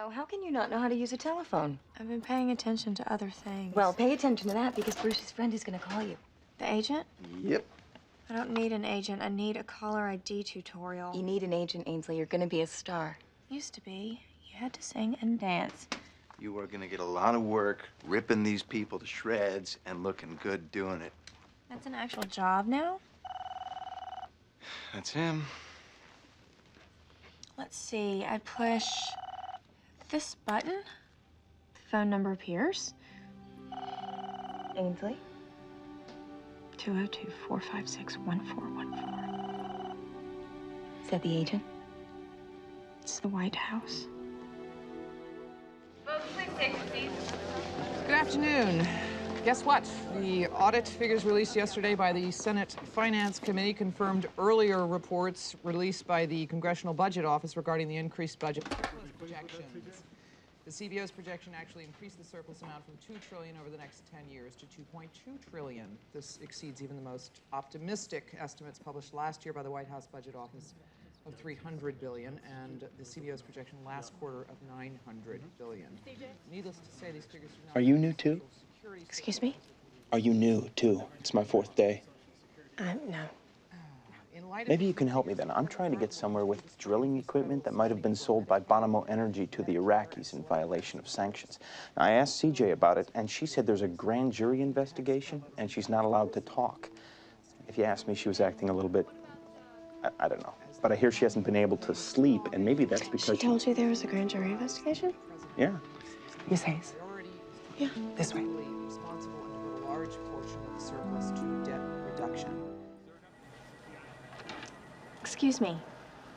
Oh, how can you not know how to use a telephone? I've been paying attention to other things. Well, pay attention to that because Bruce's friend is going to call you. The agent? Yep. I don't need an agent. I need a caller ID tutorial. You need an agent, Ainsley. You're going to be a star. Used to be. You had to sing and dance. You are gonna get a lot of work ripping these people to shreds and looking good doing it. That's an actual job now? That's him. Let's see. I push this button. The phone number appears. Ainsley? 202-456-1414. Is that the agent? It's the White House. Good afternoon. Guess what? The audit figures released yesterday by the Senate Finance Committee confirmed earlier reports released by the Congressional Budget Office regarding the increased budget projections. The CBO's projection actually increased the surplus amount from $2 trillion over the next 10 years to $2.2 trillion. This exceeds even the most optimistic estimates published last year by the White House Budget Office of $300 billion, and the CBO's projection last quarter of $900 billion. Needless to say, these figures do not... Are you new too? Excuse me? Are you new too? It's my 4th day. No. Maybe you can help me then. I'm trying to get somewhere with drilling equipment that might have been sold by Bonomo Energy to the Iraqis in violation of sanctions. Now, I asked CJ about it, and she said there's a grand jury investigation, and she's not allowed to talk. If you ask me, she was acting a little bit, I don't know. But I hear she hasn't been able to sleep, and maybe that's because She told you there was a grand jury investigation? Yeah. Miss Hayes. Yeah. This way. Responsible and devote a large portion of the surplus to debt reduction. Excuse me.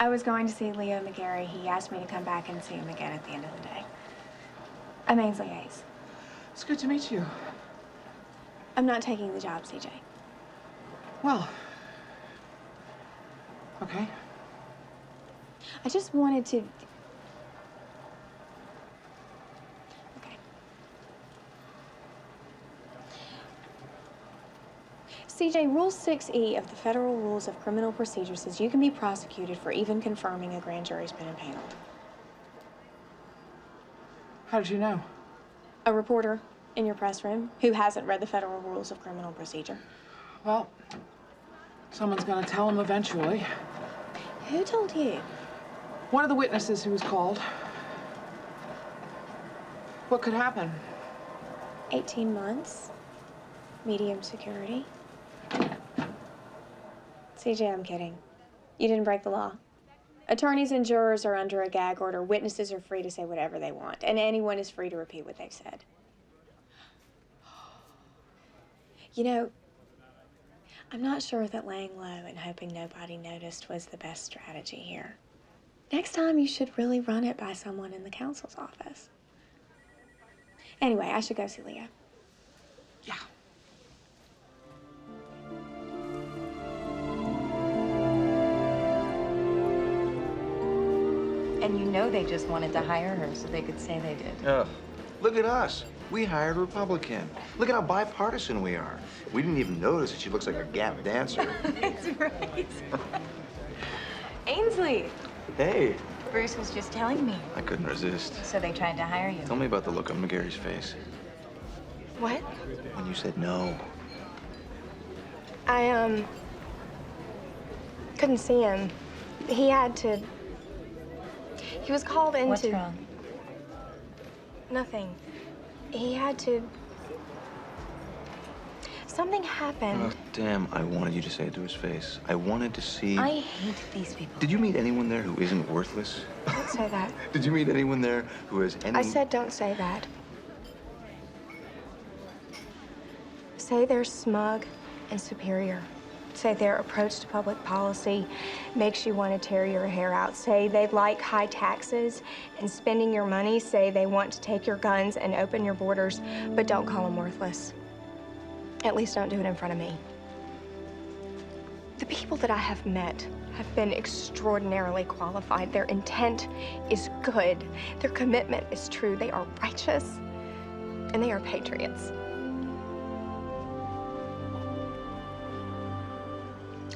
I was going to see Leo McGarry. He asked me to come back and see him again at the end of the day. I'm Ainsley Hayes. It's good to meet you. I'm not taking the job, CJ. Well, okay. I just wanted to... Okay. CJ, Rule 6E of the Federal Rules of Criminal Procedure says you can be prosecuted for even confirming a grand jury's been impaneled. How did you know? A reporter in your press room who hasn't read the Federal Rules of Criminal Procedure. Well, someone's gonna tell him eventually. Who told you? One of the witnesses who was called. What could happen? 18 months. Medium security. CJ, I'm kidding. You didn't break the law. Attorneys and jurors are under a gag order. Witnesses are free to say whatever they want, and anyone is free to repeat what they've said. You know, I'm not sure that laying low and hoping nobody noticed was the best strategy here. Next time, you should really run it by someone in the counsel's office. Anyway, I should go see Leo. Yeah. And you know they just wanted to hire her so they could say they did. Oh, look at us. We hired a Republican. Look at how bipartisan we are. We didn't even notice that she looks like a Gap dancer. That's right. Ainsley! Hey. Bruce was just telling me. I couldn't resist. So they tried to hire you. Tell me about the look on McGarry's face What? when you said no. I, couldn't see him. He had to... He was called into... What's wrong? Nothing. He had to... Something happened. Oh, damn, I wanted you to say it to his face. I wanted to see... I hate these people. Did you meet anyone there who isn't worthless? Don't say that. Did you meet anyone there who has any... I said don't say that. Say they're smug and superior. Say their approach to public policy makes you want to tear your hair out. Say they like high taxes and spending your money. Say they want to take your guns and open your borders, but don't call them worthless. At least don't do it in front of me. The people that I have met have been extraordinarily qualified. Their intent is good. Their commitment is true. They are righteous, and they are patriots.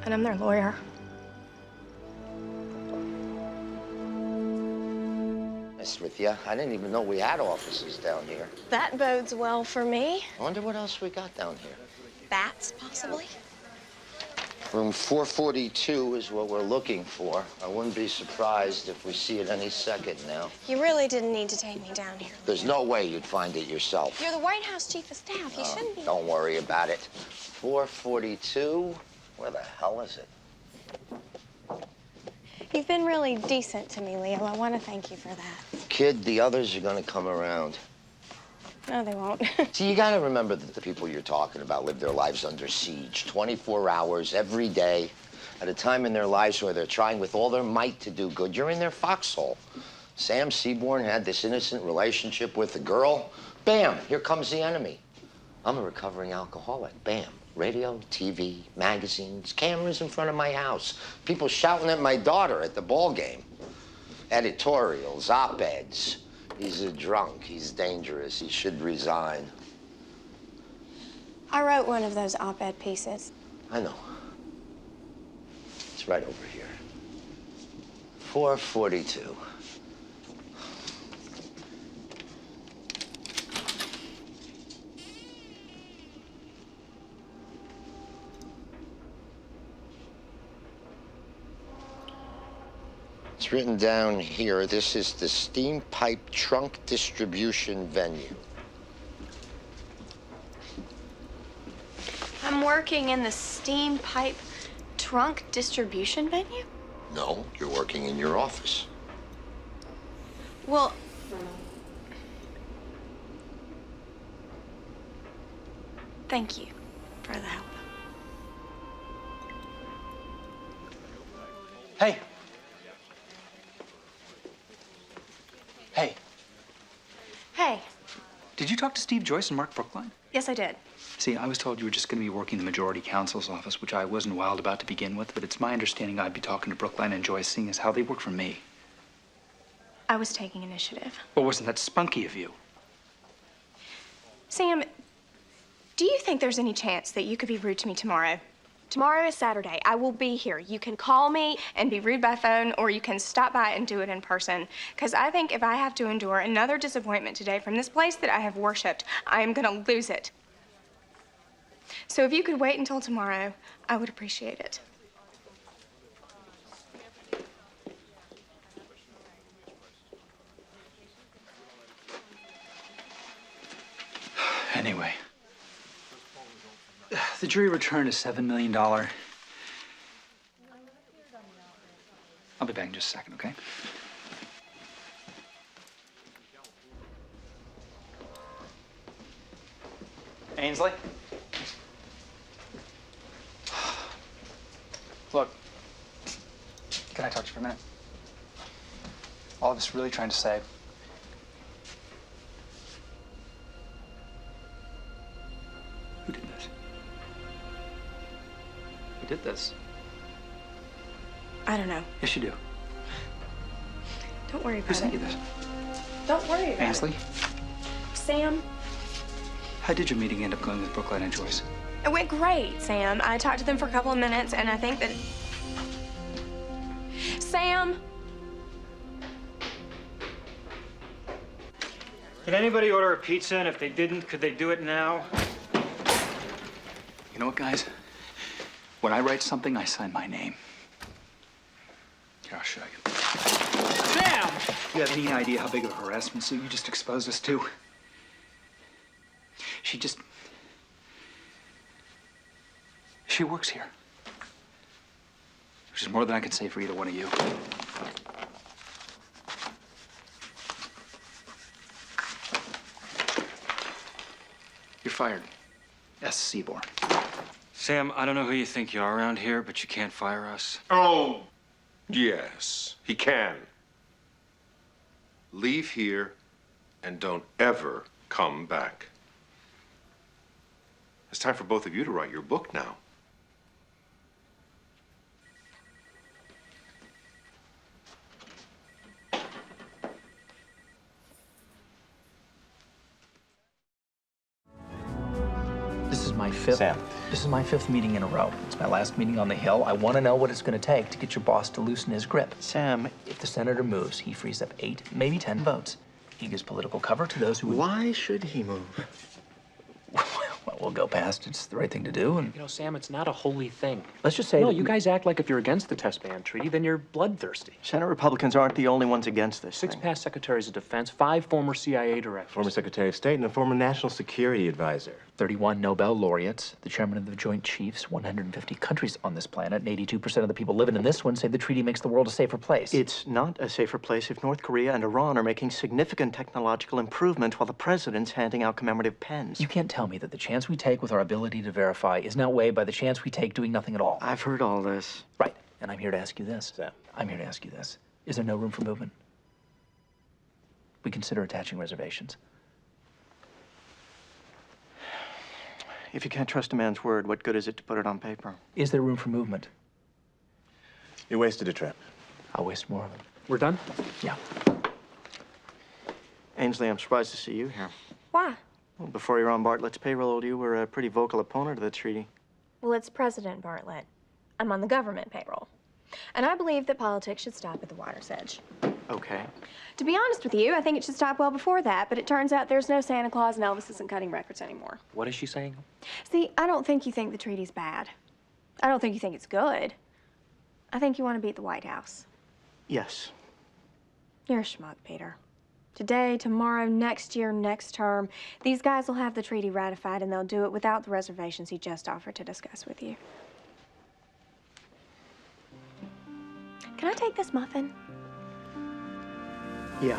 And I'm their lawyer. honest with you. I didn't even know we had offices down here. That bodes well for me. I wonder what else we got down here. Bats, possibly? Room 442 is what we're looking for. I wouldn't be surprised if we see it any second now. You really didn't need to take me down here. There's no way you'd find it yourself. You're the White House Chief of Staff. You shouldn't be. Don't worry about it. 442? Where the hell is it? You've been really decent to me, Leo. I want to thank you for that. Kid, the others are gonna come around. No, they won't. See, you gotta remember that the people you're talking about live their lives under siege, 24 hours, every day, at a time in their lives where they're trying with all their might to do good. You're in their foxhole. Sam Seaborn had this innocent relationship with a girl. Bam, here comes the enemy. I'm a recovering alcoholic. Bam. Radio, TV, magazines, cameras in front of my house. People shouting at my daughter at the ball game. Editorials, op-eds. He's a drunk. He's dangerous. He should resign. I wrote one of those op-ed pieces. I know. It's right over here. 442. It's written down here, this is the steam pipe trunk distribution venue. I'm working in the steam pipe trunk distribution venue? No, you're working in your office. Well, thank you for the help. Hey. Hey, Hey. Did you talk to Steve Joyce and Mark Brookline? Yes, I did. See, I was told you were just going to be working the majority counsel's office, which I wasn't wild about to begin with, but it's my understanding I'd be talking to Brookline and Joyce, seeing as how they work for me. I was taking initiative. Well, wasn't that spunky of you? Sam, do you think there's any chance that you could be rude to me tomorrow? Tomorrow is Saturday. I will be here. You can call me and be rude by phone, or you can stop by and do it in person. Because I think if I have to endure another disappointment today from this place that I have worshipped, I am going to lose it. So if you could wait until tomorrow, I would appreciate it. Anyway. The jury returned a $7 million. I'll be back in just a second, okay? Ainsley? Look, can I talk to you for a minute? All I was really trying to say. Who did this? Who did this? I don't know. Yes, you do. Don't worry Who about sent it. you this? Don't worry about Ainsley? it. Sam, How did your meeting end up going with Brookline and Joyce? it went great, Sam. I talked to them for a couple of minutes, and I think that... Sam! Did anybody order a pizza? And if they didn't, could they do it now? You know what, guys? When I write something, I sign my name. Here, I'll show you. Sam! You have any idea how big of a harassment suit you just exposed us to? She works here. Which is more than I could say for either one of you. You're fired. S. Seaborn. Sam, I don't know who you think you are around here, but you can't fire us. Oh, yes, he can. Leave here and don't ever come back. It's time for both of you to write your book now. This is my my fifth. Sam. This is my fifth meeting in a row. It's my last meeting on the Hill. I want to know what it's going to take to get your boss to loosen his grip. Sam. If the senator moves, he frees up 8, maybe 10 votes. He gives political cover to those who would... Why should he move? Well, we'll go past. It's the right thing to do, and... You know, Sam, it's not a holy thing. Let's just say No, that you guys act like if you're against the test ban treaty, then you're bloodthirsty. Senate Republicans aren't the only ones against this 6 thing. past secretaries of defense, 5 former CIA directors. Former Secretary of State and a former National Security Advisor. 31 Nobel laureates, the chairman of the Joint Chiefs, 150 countries on this planet, and 82% of the people living in this one say the treaty makes the world a safer place. It's not a safer place if North Korea and Iran are making significant technological improvement while the president's handing out commemorative pens. You can't tell me that the chance we take with our ability to verify is not outweighed by the chance we take doing nothing at all. I've heard all this. Right, and I'm here to ask you this. Sam. I'm here to ask you this. Is there no room for movement? We consider attaching reservations. If you can't trust a man's word, what good is it to put it on paper? Is there room for movement? You wasted a trip. I'll waste more of it. We're done? Yeah. Ainsley, I'm surprised to see you here. Why? Well, before you're on Bartlet's payroll, you were a pretty vocal opponent of the treaty. Well, it's President Bartlet. I'm on the government payroll. And I believe that politics should stop at the water's edge. Okay. To be honest with you, I think it should stop well before that, but it turns out there's no Santa Claus and Elvis isn't cutting records anymore. What is she saying? See, I don't think you think the treaty's bad. I don't think you think it's good. I think you want to be at the White House. Yes. You're a schmuck, Peter. Today, tomorrow, next year, next term, these guys will have the treaty ratified and they'll do it without the reservations he just offered to discuss with you. Can I take this muffin? Yeah.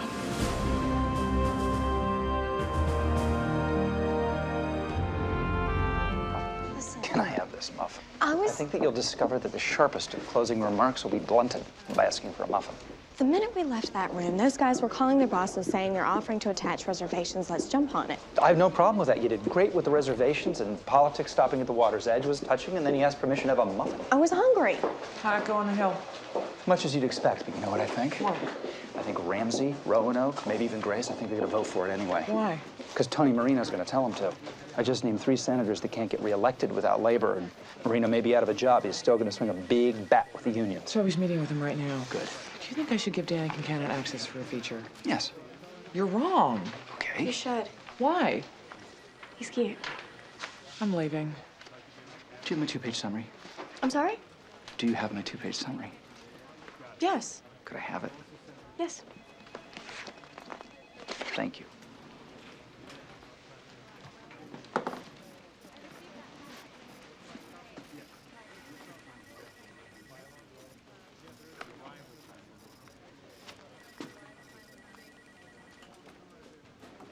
Listen. Can I have this muffin? I I think that you'll discover that the sharpest of closing remarks will be blunted by asking for a muffin. The minute we left that room, those guys were calling their bosses saying they're offering to attach reservations. Let's jump on it. I have no problem with that. You did great with the reservations, and politics stopping at the water's edge was touching, and then he asked permission to have a muffin. I was hungry. How'd it go on the Hill? Much as you'd expect, but you know what I think? What? I think Ramsey, Roanoke, maybe even Grace, I think they're going to vote for it anyway. Why? Because Tony Marino's going to tell them to. I just named 3 senators that can't get reelected without labor, and Marino may be out of a job. He's still going to swing a big bat with the unions. So he's meeting with him right now. Good. Do you think I should give Dan Kincannon access for a feature? Yes. You're wrong. Okay. You should. Why? He's cute. I'm leaving. Do you have my 2-page summary? I'm sorry? Do you have my 2-page summary? Yes. Could I have it? Yes. Thank you.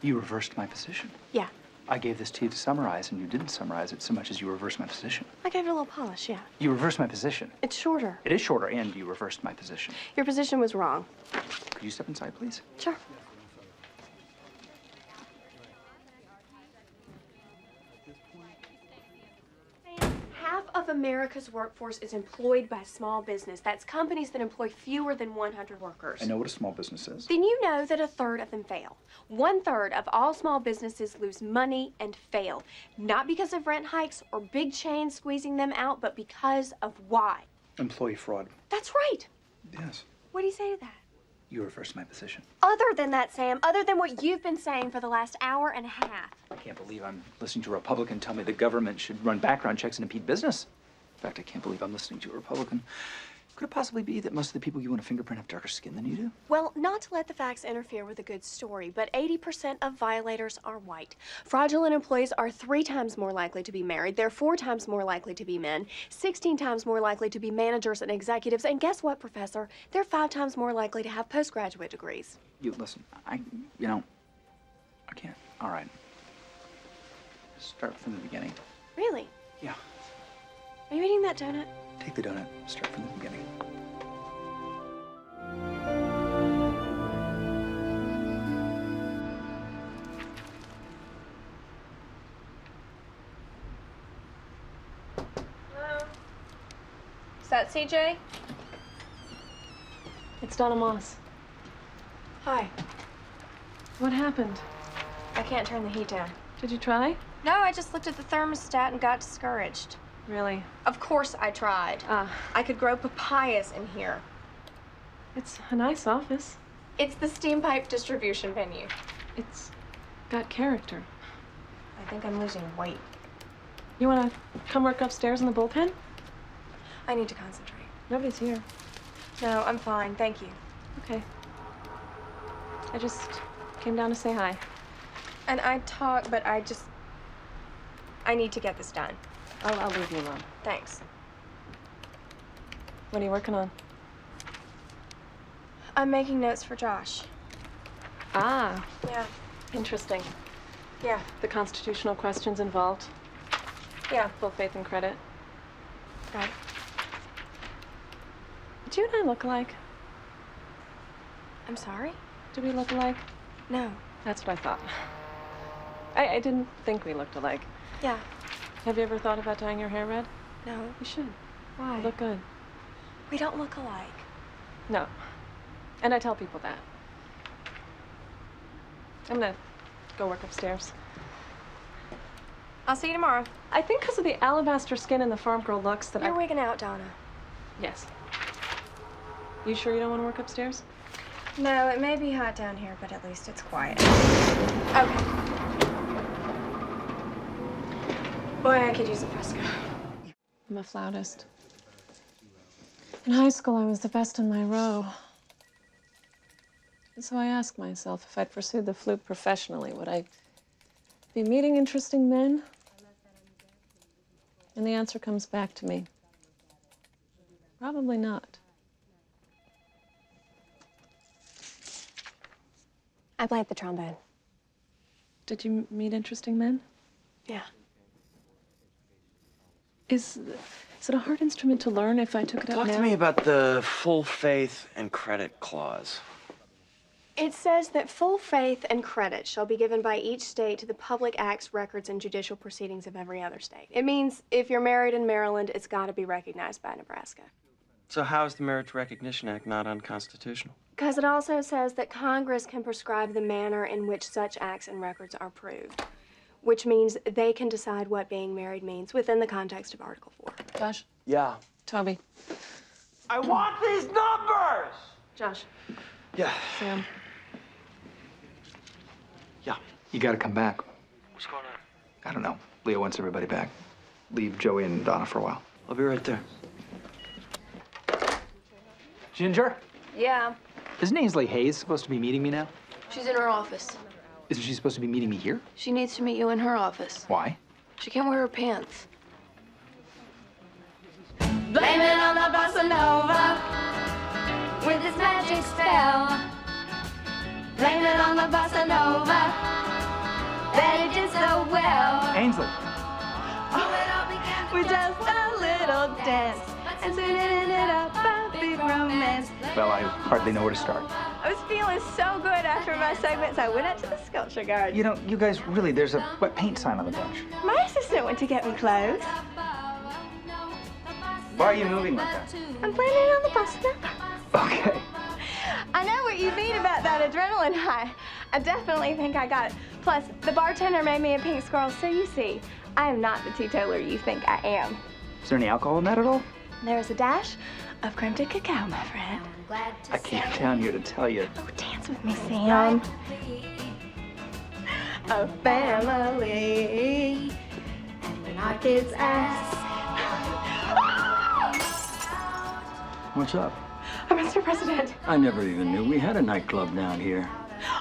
You reversed my position. Yeah. I gave this to you to summarize, and you didn't summarize it so much as you reversed my position. I gave it a little polish, yeah. You reversed my position. It's shorter. It is shorter, and you reversed my position. Your position was wrong. Could you step inside, please? Sure. Half of America's workforce is employed by small business. That's companies that employ fewer than 100 workers. I know what a small business is. Then you know that 1/3 of them fail. 1/3 of all small businesses lose money and fail. Not because of rent hikes or big chains squeezing them out, but because of why? Employee fraud. That's right. Yes. What do you say to that? You reversed my position. Other than that, Sam, other than what you've been saying for the last hour and a half. I can't believe I'm listening to a Republican tell me the government should run background checks and impede business. In fact, I can't believe I'm listening to a Republican. Could it possibly be that most of the people you want to fingerprint have darker skin than you do? Well, not to let the facts interfere with a good story, but 80% of violators are white. Fraudulent employees are 3 times more likely to be married. They're 4 times more likely to be men, 16 times more likely to be managers and executives. And guess what, Professor? They're 5 times more likely to have postgraduate degrees. You listen, I can't. All right. Start from the beginning. Really? Yeah. Are you eating that donut? Take the donut. Start from the beginning. Hello? Is that CJ? It's Donna Moss. Hi. What happened? I can't turn the heat down. Did you try? No, I just looked at the thermostat and got discouraged. Really? Of course I tried. I could grow papayas in here. It's a nice office. It's the steam pipe distribution venue. It's got character. I think I'm losing weight. You want to come work upstairs in the bullpen? I need to concentrate. Nobody's here. No, I'm fine. Thank you. Okay. I just came down to say hi. And I'd talk, but I need to get this done. I'll leave you alone. Thanks. What are you working on? I'm making notes for Josh. Ah. Yeah. Interesting. Yeah. The constitutional questions involved. Yeah. Full faith and credit. Right. Do you and I look alike? I'm sorry? Do we look alike? No. That's what I thought. I didn't think we looked alike. Yeah. Have you ever thought about dyeing your hair red? No. You should. Why? You look good. We don't look alike. No. And I tell people that. I'm gonna go work upstairs. I'll see you tomorrow. I think because of the alabaster skin and the farm girl looks that You're wigging out, Donna. Yes. You sure you don't want to work upstairs? No, it may be hot down here, but at least it's quiet. Okay. Boy, I could use a fresco. I'm a flautist. In high school, I was the best in my row. And so I asked myself, if I'd pursued the flute professionally, would I be meeting interesting men? And the answer comes back to me. Probably not. I played the trombone. Did you meet interesting men? Yeah. Is it a hard instrument to learn if I took it up now? Talk to me about the full faith and credit clause. It says that full faith and credit shall be given by each state to the public acts, records, and judicial proceedings of every other state. It means if you're married in Maryland, it's got to be recognized by Nebraska. So how is the Marriage Recognition Act not unconstitutional? Because it also says that Congress can prescribe the manner in which such acts and records are proved, which means they can decide what being married means within the context of Article 4. Josh? Yeah. Toby? I want these numbers! Josh? Yeah. Sam? Yeah. You gotta come back. What's going on? I don't know. Leo wants everybody back. Leave Joey and Donna for a while. I'll be right there. Ginger? Yeah, Isn't Ainsley Hayes supposed to be meeting me now? she's in her office. Isn't she supposed to be meeting me here? She needs to meet you in her office. Why? She can't wear her pants. Blame it on the bossa nova with this magic spell. Blame it on the bossa nova that it did so well. Ainsley. With just a little dance and soon it ended up a big romance. Well, I hardly know where to start. I was feeling so good after my segments, I went out to the sculpture garden. You know, you guys, really, there's a wet paint sign on the bench. My assistant went to get me clothes. Why are you moving like that? I'm planning on the bossa nova. Okay. I know what you mean about that adrenaline high. I definitely think I got it. Plus, the bartender made me a pink squirrel, so you see, I am not the teetotaler you think I am. Is there any alcohol in that at all? There's a dash of creme de cacao, my friend. I came down here to tell you. Oh, dance with me, Sam. A family. And when our kids ask, What's up? Mr. President. I never even knew we had a nightclub down here.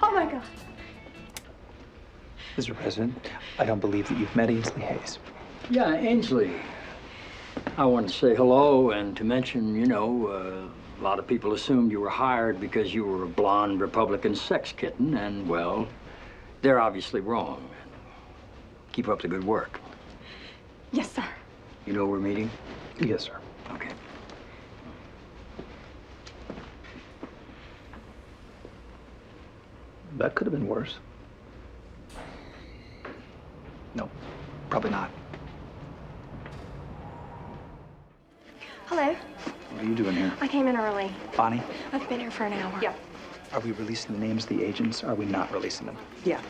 Oh, my God. Mr. President, I don't believe that you've met Ainsley Hayes. Yeah, Ainsley. I wanted to say hello and to mention, you know, a lot of people assumed you were hired because you were a blonde Republican sex kitten, and, well, they're obviously wrong. Keep up the good work. Yes, sir. You know we're meeting? Yes, sir. Okay. That could have been worse. No, probably not. Hello. What are you doing here? I came in early. Bonnie, I've been here for an hour. Yeah. are we releasing the names of the agents? Or are we not releasing them? Yeah.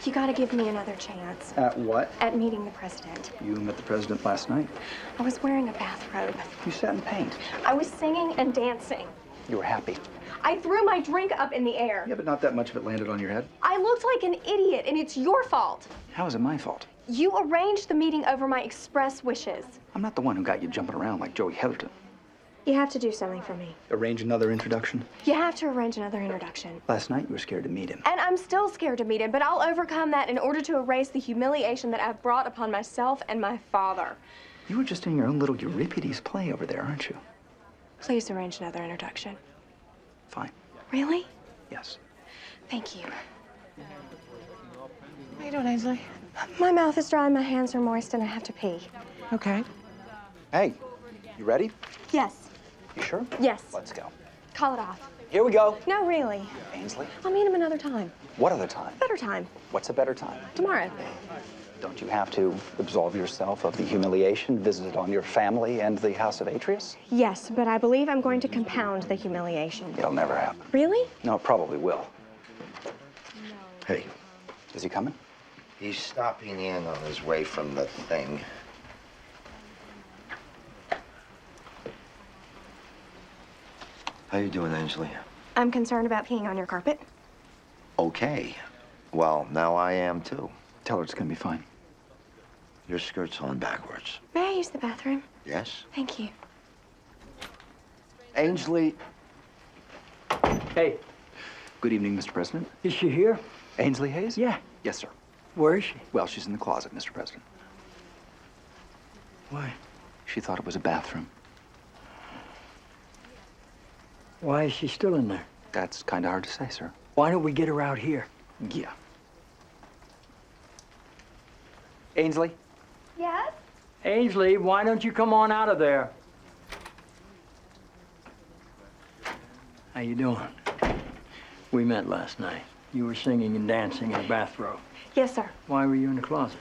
You gotta give me another chance. At what? At meeting the president. You met the president last night. I was wearing a bathrobe. You sat in paint. I was singing and dancing. You were happy. I threw my drink up in the air. Yeah, but not that much of it landed on your head. I looked like an idiot, and it's your fault. How is it my fault? You arranged the meeting over my express wishes. I'm not the one who got you jumping around like Joey Heatherton. You have to do something for me. Arrange another introduction. You have to arrange another introduction. Last night you were scared to meet him. And I'm still scared to meet him, but I'll overcome that in order to erase the humiliation that I've brought upon myself and my father. You were just in your own little Euripides play over there, aren't you? Please arrange another introduction. Fine. Really? Yes. Thank you. How you doing, Ainsley? My mouth is dry, my hands are moist, and I have to pee. Okay. Hey, you ready? Yes. You sure? Yes. Let's go. Call it off. Here we go. No, really. Ainsley? I'll meet him another time. What other time? Better time. What's a better time? Tomorrow. Don't you have to absolve yourself of the humiliation visited on your family and the House of Atreus? Yes, but I believe I'm going to compound the humiliation. It'll never happen. Really? No, it probably will. Hey. Is he coming? He's stopping in on his way from the thing. How you doing, Ainsley? I'm concerned about peeing on your carpet. Okay. Well, now I am too. Tell her it's gonna be fine. Your skirt's on backwards. May I use the bathroom? Yes? Thank you. Ainsley. Hey. Good evening, Mr. President. Is she here? Ainsley Hayes? Yeah. Yes, sir. Where is she? Well, she's in the closet, Mr. President. Why? She thought it was a bathroom. Why is she still in there? That's kind of hard to say, sir. Why don't we get her out here? Yeah. Ainsley? Yes? Ainsley, why don't you come on out of there? How you doing? We met last night. You were singing and dancing in a bathrobe. Yes, sir. Why were you in the closet?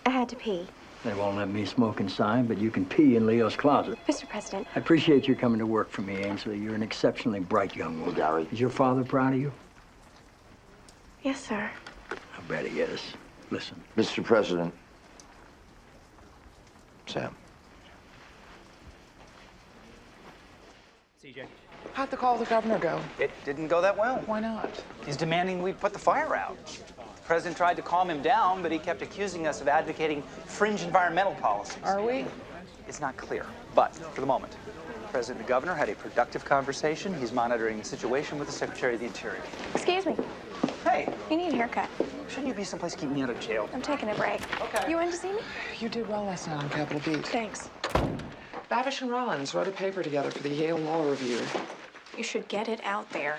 I had to pee. They won't let me smoke inside, but you can pee in Leo's closet. Mr. President. I appreciate you coming to work for me, Ainsley. You're an exceptionally bright young woman. Gary. Is your father proud of you? Yes, sir. I bet he is. Listen. Mr. President. Sam. CJ. How'd the call with the governor go? It didn't go that well. Why not? He's demanding we put the fire out. The president tried to calm him down, but he kept accusing us of advocating fringe environmental policies. Are we? It's not clear, but for the moment, the president and the governor had a productive conversation. He's monitoring the situation with the Secretary of the Interior. Excuse me. Hey. You need a haircut. Shouldn't you be someplace keeping me out of jail? I'm taking a break. Okay. You wanted to see me? You did well last night on Capitol Beat. Thanks. Babish and Rollins wrote a paper together for the Yale Law Review. You should get it out there.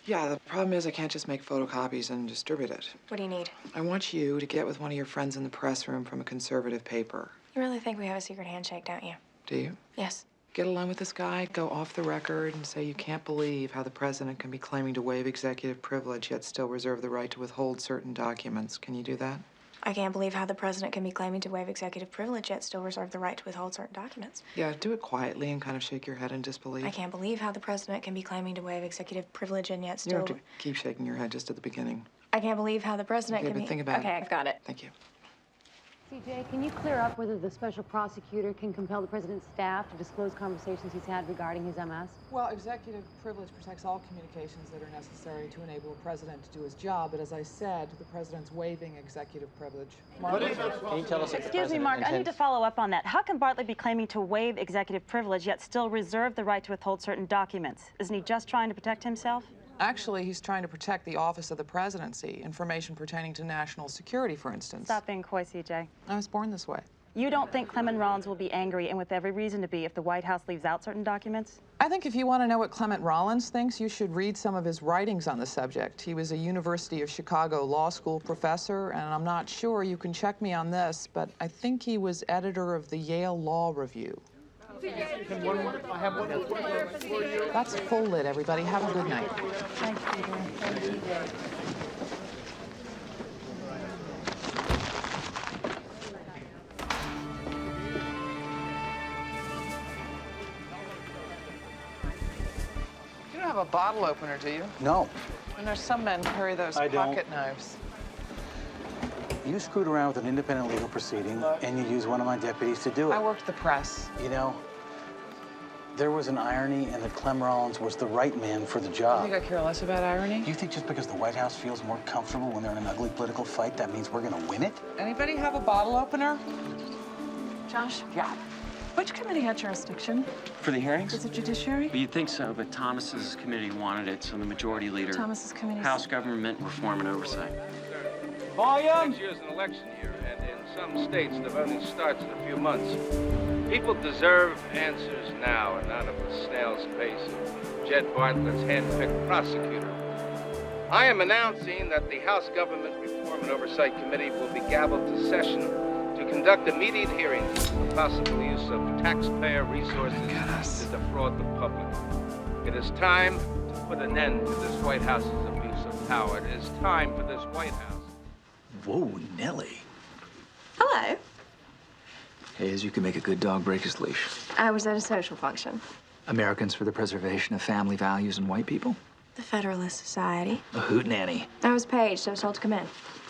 Yeah, the problem is I can't just make photocopies and distribute it. What do you need? I want you to get with one of your friends in the press room from a conservative paper. You really think we have a secret handshake, don't you? Do you? Yes. Get along with this guy, go off the record, and say you can't believe how the president can be claiming to waive executive privilege yet still reserve the right to withhold certain documents. Can you do that? I can't believe how the president can be claiming to waive executive privilege yet still reserve the right to withhold certain documents. Yeah, do it quietly and kind of shake your head in disbelief. I can't believe how the president can be claiming to waive executive privilege and yet You still... don't have to keep shaking your head just at the beginning. I can't believe how the president Okay, can but be... think about it. Okay, I've got it. Thank you. CJ, can you clear up whether the special prosecutor can compel the president's staff to disclose conversations he's had regarding his MS? Well, executive privilege protects all communications that are necessary to enable a president to do his job, but as I said, the president's waiving executive privilege. Can you tell us if the Excuse me, Mark, I need to follow up on that. How can Bartlett be claiming to waive executive privilege yet still reserve the right to withhold certain documents? Isn't he just trying to protect himself? Actually, he's trying to protect the office of the presidency, information pertaining to national security, for instance. Stop being coy, CJ. I was born this way. You don't think Clement Rollins will be angry, and with every reason to be, if the White House leaves out certain documents? I think if you want to know what Clement Rollins thinks, you should read some of his writings on the subject. He was a University of Chicago law school professor, and I'm not sure, you can check me on this, but I think he was editor of the Yale Law Review. That's full lit, everybody. Have a good night. Thanks, CJ. You don't have a bottle opener, do you? No. And there's some men carry those I don't. pocket knives. You screwed around with an independent legal proceeding, and you used one of my deputies to do it. I worked the press. You know, there was an irony in that Clem Rollins was the right man for the job. You think I care less about irony? Do you think just because the White House feels more comfortable when they're in an ugly political fight, that means we're gonna win it? Anybody have a bottle opener? Josh? Yeah. Which committee had jurisdiction? For the hearings? Is it judiciary? Well, you'd think so, but Thomas's committee wanted it, so the majority leader... Thomas's committee. House Government Reform and Oversight. Volume! Next year's an election year, and in some states, the voting starts in a few months. People deserve answers now and not at the snail's pace of Jed Bartlet's hand-picked prosecutor. I am announcing that the House Government Reform and Oversight Committee will be gavelled to session to conduct immediate hearings for possible use of taxpayer resources to defraud the public. It is time to put an end to this White House's abuse of power. It is time for this White House. Whoa, Nellie. Hello. Hayes, you can make a good dog break his leash. I was at a social function. Americans for the Preservation of Family Values and White People? The Federalist Society. A hootenanny. I was paged. I was told to come in.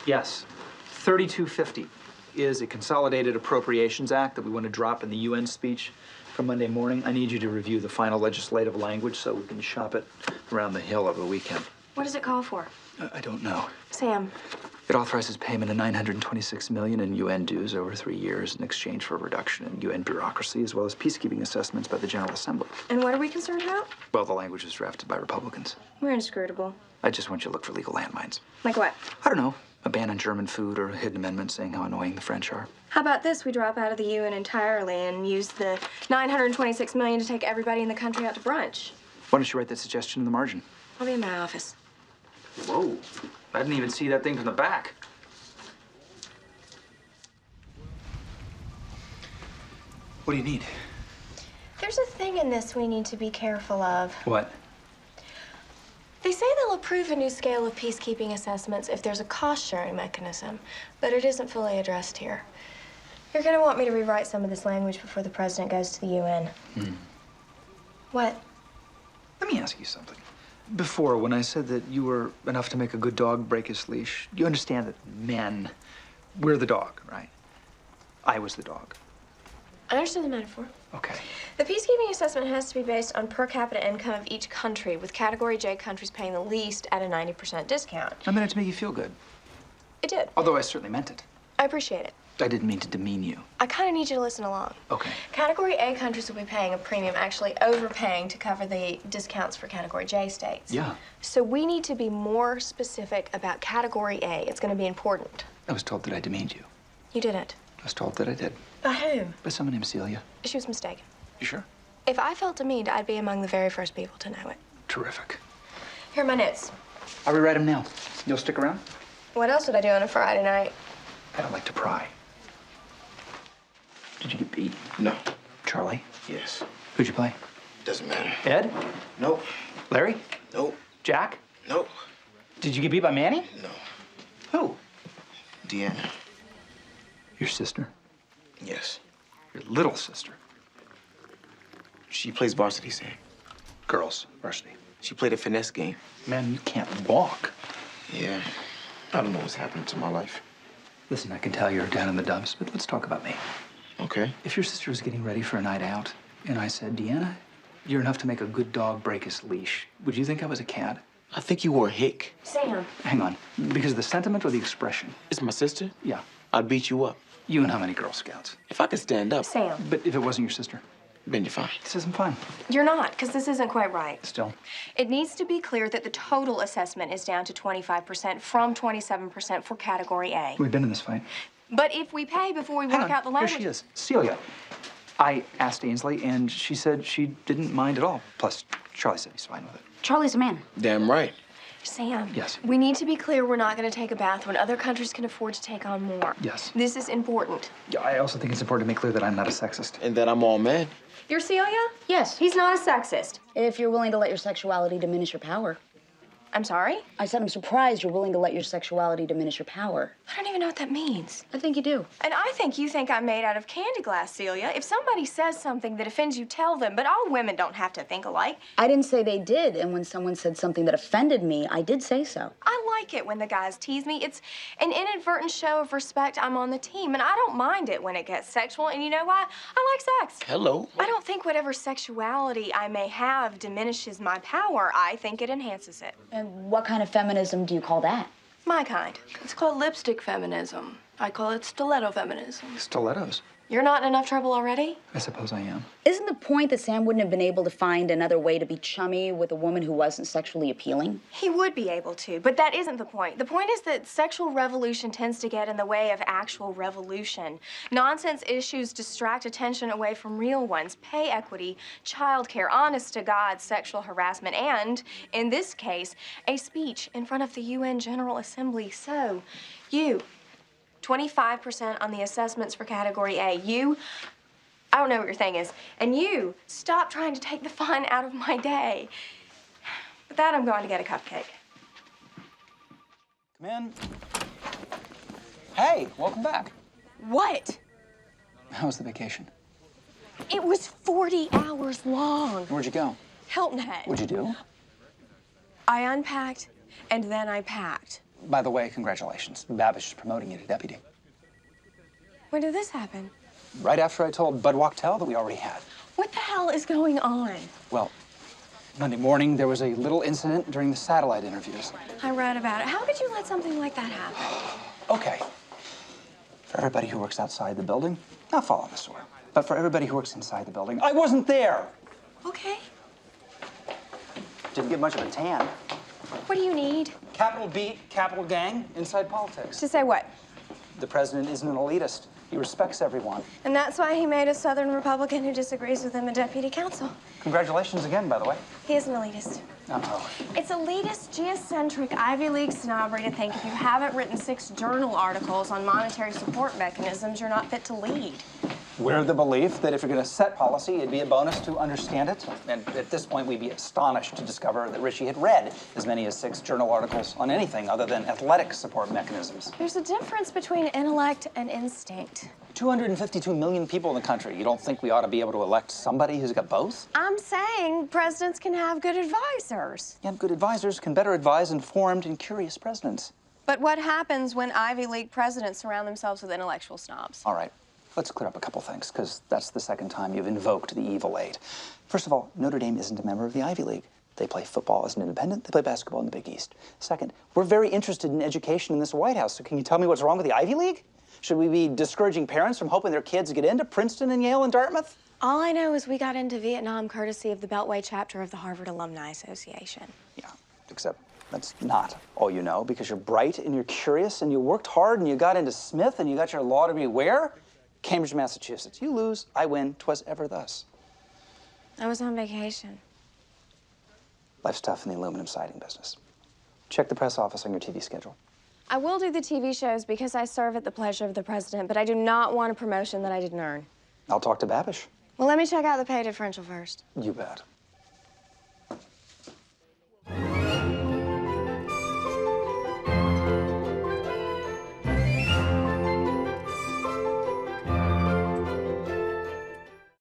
Yes. 3250 is a Consolidated Appropriations Act that we want to drop in the UN speech for Monday morning. I need you to review the final legislative language so we can shop it around the Hill over the weekend. What does it call for? I don't know. Sam. It authorizes payment of $926 million in UN dues over 3 years in exchange for a reduction in UN bureaucracy, as well as peacekeeping assessments by the General Assembly. And what are we concerned about? Well, the language was drafted by Republicans. We're inscrutable. I just want you to look for legal landmines. Like what? I don't know. A ban on German food or a hidden amendment saying how annoying the French are. How about this? We drop out of the UN entirely and use the $926 million to take everybody in the country out to brunch. Why don't you write that suggestion in the margin? I'll be in my office. Whoa. I didn't even see that thing from the back. What do you need? There's a thing in this we need to be careful of. What? They say they'll approve a new scale of peacekeeping assessments if there's a cost-sharing mechanism, but it isn't fully addressed here. You're gonna want me to rewrite some of this language before the president goes to the UN. What? Let me ask you something. Before, when I said that you were enough to make a good dog break his leash, you understand that men, we're the dog, right? I was the dog. I understand the metaphor. Okay. The peacekeeping assessment has to be based on per capita income of each country, with Category J countries paying the least at a 90% discount. I meant it to make you feel good. It did. Although I certainly meant it. I appreciate it. I didn't mean to demean you. I kind of need you to listen along. Okay. Category A countries will be paying a premium, actually overpaying to cover the discounts for Category J states. Yeah. So we need to be more specific about Category A. It's going to be important. I was told that I demeaned you. You didn't. I was told that I did. By whom? By someone named Celia. She was mistaken. You sure? If I felt demeaned, I'd be among the very first people to know it. Terrific. Here are my notes. I'll rewrite them now. You'll stick around? What else would I do on a Friday night? I don't like to pry. Did you get beat? No. Charlie? Yes. Who'd you play? Doesn't matter. Ed? Nope. Larry? Nope. Jack? Nope. Did you get beat by Manny? No. Who? Deanna. Your sister? Yes. Your little sister? She plays varsity, Sam. Girls, varsity. She played a finesse game. Man, you can't walk. Yeah. I don't know what's happening to my life. Listen, I can tell you're down in the dumps, but let's talk about me. Okay. If your sister was getting ready for a night out, and I said, Deanna, you're enough to make a good dog break his leash, would you think I was a cad? I think you wore a hick. Sam. Hang on. Because of the sentiment or the expression? It's my sister? Yeah. I'd beat you up. You and how many Girl Scouts? If I could stand up. Sam. But if it wasn't your sister? Then you're fine. This isn't fine. You're not, because this isn't quite right. Still. It needs to be clear that the total assessment is down to 25% from 27% for Category A. We've been in this fight. But if we pay before we work out the language... Here she is. Celia. I asked Ainsley, and she said she didn't mind at all. Plus, Charlie said he's fine with it. Charlie's a man. Damn right. Sam. Yes. We need to be clear we're not going to take a bath when other countries can afford to take on more. Yes. This is important. Yeah, I also think it's important to make clear that I'm not a sexist. And that I'm all man. You're Celia? Yes. He's not a sexist. If you're willing to let your sexuality diminish your power. I'm sorry? I said I'm surprised you're willing to let your sexuality diminish your power. I don't even know what that means. I think you do. And I think you think I'm made out of candy glass, Celia. If somebody says something that offends you, tell them. But all women don't have to think alike. I didn't say they did, and when someone said something that offended me, I did say so. I like it when the guys tease me. It's an inadvertent show of respect. I'm on the team, and I don't mind it when it gets sexual. And you know why? I like sex. Hello. I don't think whatever sexuality I may have diminishes my power. I think it enhances it. And what kind of feminism do you call that? My kind. It's called lipstick feminism. I call it stiletto feminism. Stilettos. You're not in enough trouble already? I suppose I am. Isn't the point that Sam wouldn't have been able to find another way to be chummy with a woman who wasn't sexually appealing? He would be able to, but that isn't the point. The point is that sexual revolution tends to get in the way of actual revolution. Nonsense issues distract attention away from real ones. Pay equity, childcare, honest-to-God sexual harassment, and, in this case, a speech in front of the UN General Assembly. So, you, 25% on the assessments for Category A. You, I don't know what your thing is. And you, stop trying to take the fun out of my day. With that, I'm going to get a cupcake. Come in. Hey, welcome back. What? How was the vacation? It was 40 hours long. Where'd you go? Hilton Head. What'd you do? I unpacked, and then I packed. By the way, congratulations. Babish is promoting you to deputy. When did this happen? Right after I told Bud Wachtel that we already had. What the hell is going on? Well, Monday morning, there was a little incident during the satellite interviews. I read about it. How could you let something like that happen? Okay. For everybody who works outside the building, not follow the sword. But for everybody who works inside the building, I wasn't there. Okay. Didn't get much of a tan. What do you need? Capital beat, capital gang, inside politics. To say what? The president isn't an elitist. He respects everyone. And that's why he made a Southern Republican who disagrees with him a deputy counsel. Congratulations again, by the way. He is an elitist. Uh-oh. It's elitist, geocentric, Ivy League snobbery to think if you haven't written 6 journal articles on monetary support mechanisms, you're not fit to lead. We're of the belief that if you're going to set policy, it'd be a bonus to understand it. And at this point, we'd be astonished to discover that Richie had read as many as 6 journal articles on anything other than athletic support mechanisms. There's a difference between intellect and instinct. 252 million people in the country. You don't think we ought to be able to elect somebody who's got both? I'm saying presidents can have good advisors. Yeah, good advisors can better advise informed and curious presidents. But what happens when Ivy League presidents surround themselves with intellectual snobs? All right. Let's clear up a couple things, because that's the second time you've invoked the evil eight. First of all, Notre Dame isn't a member of the Ivy League. They play football as an independent. They play basketball in the Big East. Second, we're very interested in education in this White House, so can you tell me what's wrong with the Ivy League? Should we be discouraging parents from hoping their kids get into Princeton and Yale and Dartmouth? All I know is we got into Vietnam courtesy of the Beltway chapter of the Harvard Alumni Association. Yeah, except that's not all you know, because you're bright and you're curious and you worked hard and you got into Smith and you got your law degree where? Cambridge, Massachusetts. You lose, I win, 'twas ever thus. I was on vacation. Life's tough in the aluminum siding business. Check the press office on your TV schedule. I will do the TV shows because I serve at the pleasure of the president, but I do not want a promotion that I didn't earn. I'll talk to Babish. Well, let me check out the pay differential first. You bet.